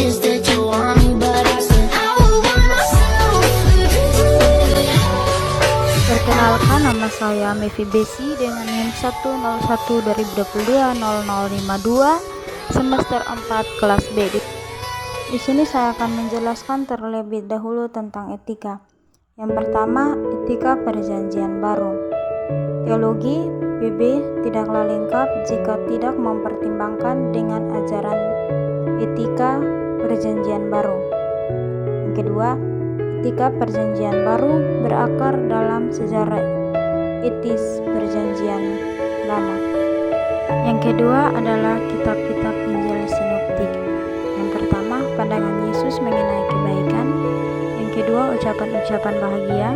is that you want me, but I said I would want myself. Perkenalkan, nama saya Mevi Besi dengan NIM 101/2022 semester 4 kelas B. Di sini saya akan menjelaskan terlebih dahulu tentang etika. Yang pertama, etika perjanjian baru. Teologi PB tidaklah lengkap jika tidak mempertimbangkan dengan ajaran etika perjanjian baru. Yang kedua, etika perjanjian baru berakar dalam sejarah etis perjanjian lama. Yang kedua adalah kitab-kitab Injil sinoptik. Yang pertama, pandangan Yesus mengenai kebaikan. Yang kedua, ucapan-ucapan bahagia.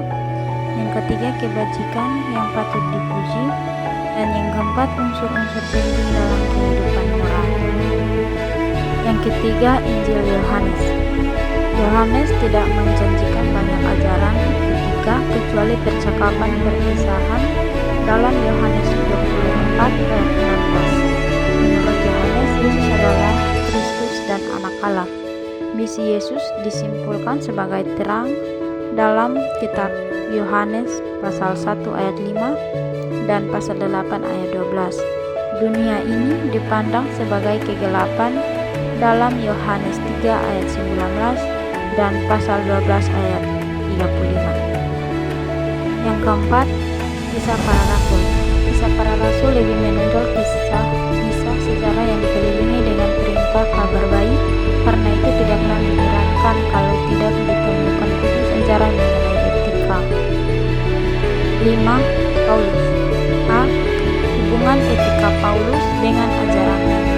Yang ketiga, kebajikan yang patut dipuji. Dan yang keempat, unsur-unsur penting dalam kehidupan moral. Yang ketiga, Injil Yohanes. Yohanes tidak menjanjikan banyak ajaran etika kecuali percakapan perpisahan dalam Yohanes 24 ayat 16. Menurut Yohanes, Yesus adalah Kristus dan Anak Allah. Misi Yesus disimpulkan sebagai terang dalam kitab Yohanes pasal 1 ayat 5 dan pasal 8 ayat 12. Dunia ini dipandang sebagai kegelapan dalam Yohanes 3 ayat 19 dan pasal 12 ayat 35. Yang keempat, kisah para rasul. Kisah para rasul lebih menonjol kisah sejarah yang dikelilingi dengan perintah kabar baik. Karena itu tidaklah mengherankan kalau tidak ditemukan khusus ajaran mengenai etika. 5. Paulus. A. Hubungan etika Paulus dengan ajaran Nabi.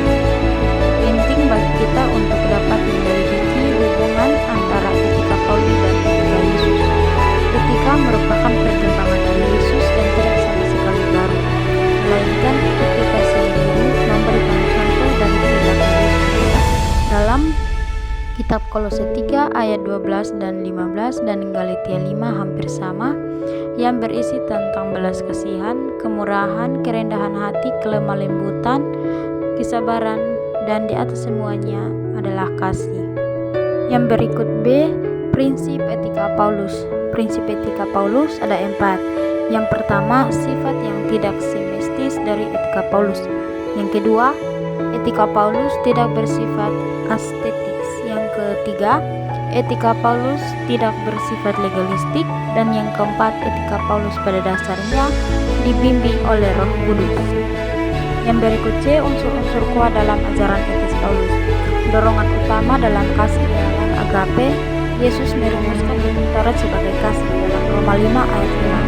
Penting bagi kita untuk dapat menyelidiki hubungan antara etika Paulus dan etika Yesus. Etika merupakan perkembangan dari Yesus dan tidak sama sekali baru, melainkan etika sendiri memberikan contoh dari perilaku Yesus. Dalam kitab Kolose 3 ayat 12 dan 15 dan Galatia 5 hampir sama, yang berisi tentang belas kasihan, kemurahan, kerendahan hati, kelemah lembutan, kesabaran, dan di atas semuanya adalah kasih. Yang berikut B, prinsip etika Paulus. Prinsip etika Paulus ada 4. Yang pertama, sifat yang tidak semestis dari etika Paulus. Yang kedua, etika Paulus tidak bersifat estetik. Yang ketiga, etika Paulus tidak bersifat legalistik. Dan yang keempat, etika Paulus pada dasarnya dibimbing oleh Roh Kudus. Yang berikut C, unsur-unsur kuat dalam ajaran etis Paulus. Dorongan utama dalam kasih ialah agape. Yesus merumuskan Taurat sebagai kasih dalam Roma 5 ayat 5.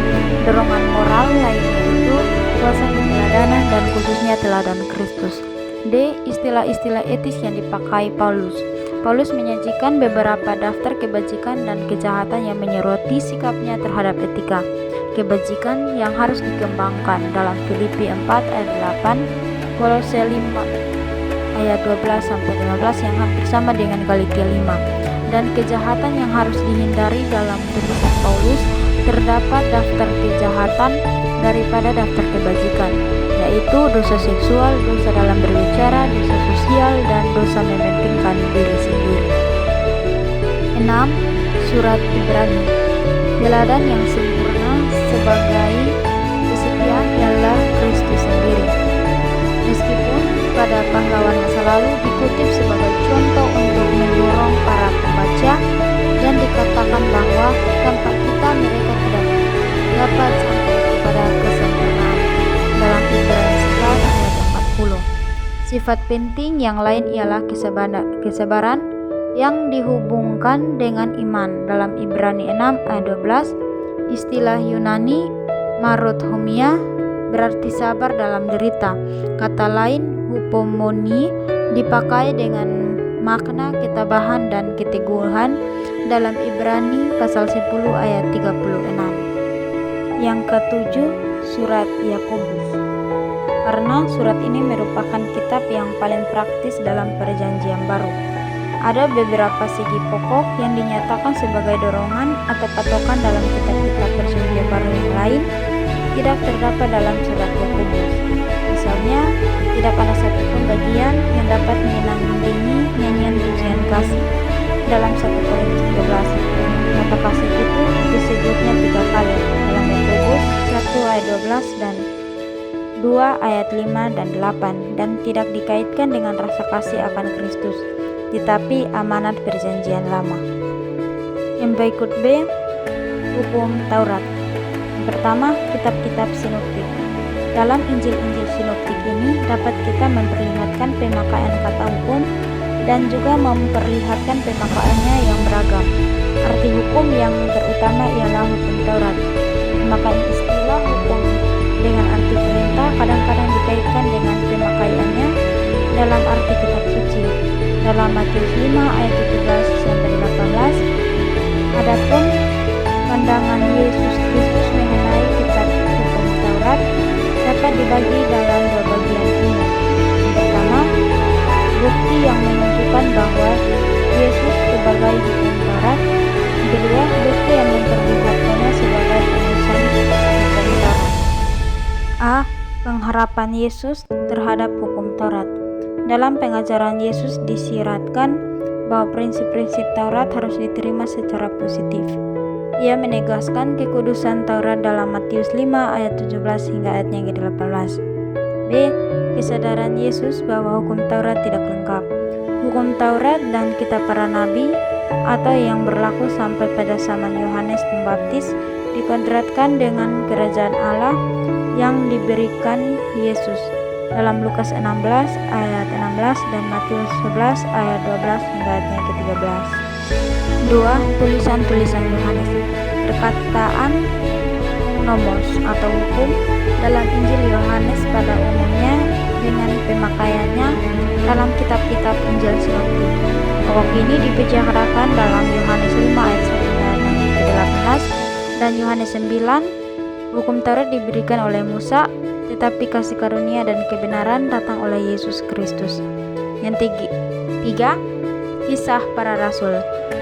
Dorongan moral lainnya itu kuasa keteladanan dan khususnya teladan Kristus. D. Istilah-istilah etis yang dipakai Paulus. Paulus menyajikan beberapa daftar kebajikan dan kejahatan yang menyoroti sikapnya terhadap etika. Kebajikan yang harus dikembangkan dalam Filipi 4 ayat 8, Kolose 5 ayat 12 sampai 15 yang hampir sama dengan Galatia 5. Dan kejahatan yang harus dihindari dalam tulisan Paulus, terdapat daftar kejahatan daripada daftar kebajikan, yaitu dosa seksual, dosa dalam berbicara, dosa sosial, dan dosa mementingkan diri sendiri. 6. Surat Ibrani. Teladan yang sempurna sebagai kesetiaan ialah Kristus sendiri. Meskipun pada pahlawan masa lalu dikutip sebagai contoh untuk mendorong para pembaca, dan dikatakan bahwa tanpa kita mereka tidak dapat sampai kepada kesempurnaan dalam Ibrani 11 ayat 40. Sifat penting yang lain ialah kesabaran yang dihubungkan dengan iman dalam Ibrani 6 ayat 12. Istilah Yunani marothomia berarti sabar dalam derita. Kata lain hupomoni dipakai dengan makna ketabahan dan keteguhan dalam Ibrani pasal 10 ayat 36. Yang ketujuh, surat Yakobus. Karena surat ini merupakan kitab yang paling praktis dalam perjanjian baru. Ada beberapa segi pokok yang dinyatakan sebagai dorongan atau patokan dalam kitab-kitab perjanjian baru yang lain tidak terdapat dalam surat Yakobus. Misalnya, tidak ada satupun bagian yang dapat menandingi nyanyian pujian kasih dalam 1 Korintus 13. Kata kasih itu disebutnya 3 kali dalam Yakobus 1 ayat 12 dan 2 ayat 5 dan 8, dan tidak dikaitkan dengan rasa kasih akan Kristus, tetapi amanat perjanjian lama. Yang berikut B, hukum Taurat. Yang pertama, kitab-kitab sinoptik. Dalam Injil-Injil sinoptik ini dapat kita memperlihatkan pemakaian kata hukum dan juga memperlihatkan pemakaiannya yang beragam. Arti hukum yang terutama ialah hukum Taurat. Pemakaian istilah hukum dengan arti perintah kadang-kadang dikaitkan dengan pemakaiannya dalam arti kitab suci. Dalam Matius 5 ayat 17 sampai 18, adapun pandangan Yesus Kristus mengenai kitab hukum Taurat dapat dibagi dalam 2 bagian ini. Yang pertama, bukti yang menunjukkan bahwa Yesus sebagai hukum Taurat. Yang kedua, bukti yang memperlihatkannya sebagai penulisan hukum Taurat. A. Pengharapan Yesus terhadap hukum Taurat. Dalam pengajaran Yesus disiratkan bahwa prinsip-prinsip Taurat harus diterima secara positif. Ia menegaskan kekudusan Taurat dalam Matius 5 ayat 17 hingga ayat yang ke-18. B. Kesadaran Yesus bahwa hukum Taurat tidak lengkap. Hukum Taurat dan kitab para nabi atau yang berlaku sampai pada zaman Yohanes Pembaptis dikodratkan dengan kerajaan Allah yang diberikan Yesus dalam Lukas 16 ayat 16 dan Matius 11 ayat 12 hingga ayat yang ke-13. 2. Tulisan-tulisan Yohanes. Perkataan nomos atau hukum dalam Injil Yohanes pada umumnya dengan pemakaiannya dalam kitab-kitab Injil sinoptik. Pokok ini dibicarakan dalam Yohanes 5 ayat 1 ke-18 dan Yohanes 9. Hukum Taurat diberikan oleh Musa, tetapi kasih karunia dan kebenaran datang oleh Yesus Kristus. Yang tiga, kisah para rasul.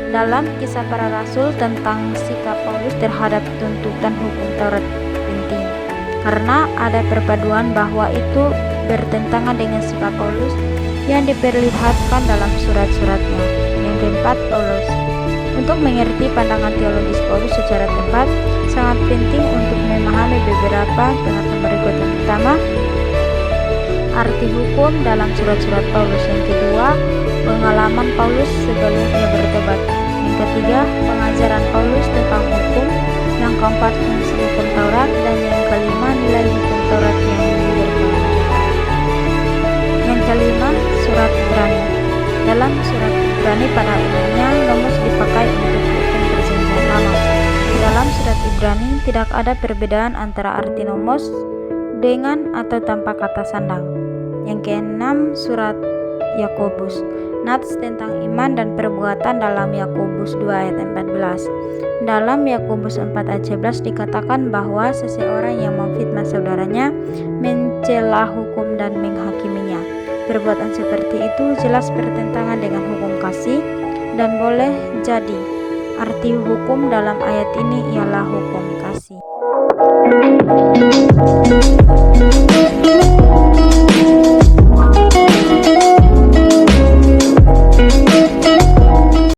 Dalam kisah para rasul tentang sikap Paulus terhadap tuntutan hukum Taurat penting, karena ada perpaduan bahwa itu bertentangan dengan sikap Paulus yang diperlihatkan dalam surat-suratnya. Yang keempat, Paulus. Untuk mengerti pandangan teologis Paulus secara tepat, sangat penting untuk memahami beberapa pengetahuan berikut. Yang pertama, arti hukum dalam surat-surat Paulus. Yang kedua, pengalaman Paulus sebelum ia bertobat. Yang ketiga, pengajaran Paulus tentang hukum. Yang keempat, fungsi hukum Taurat. Dan yang kelima, nilai hukum Taurat yang berkelanjutan. Yang kelima, surat Ibrani. Dalam surat Ibrani pada umumnya nomos dipakai untuk hukum perjanjian lama. Di dalam surat Ibrani tidak ada perbedaan antara arti nomos dengan atau tanpa kata sandang. Yang keenam, surat Yakobus. Nats tentang iman dan perbuatan dalam Yakobus 2 ayat 14. Dalam Yakobus 4 ayat 11 dikatakan bahwa seseorang yang memfitnah saudaranya mencela hukum dan menghakiminya. Perbuatan seperti itu jelas bertentangan dengan hukum kasih dan boleh jadi arti hukum dalam ayat ini ialah hukum kasih.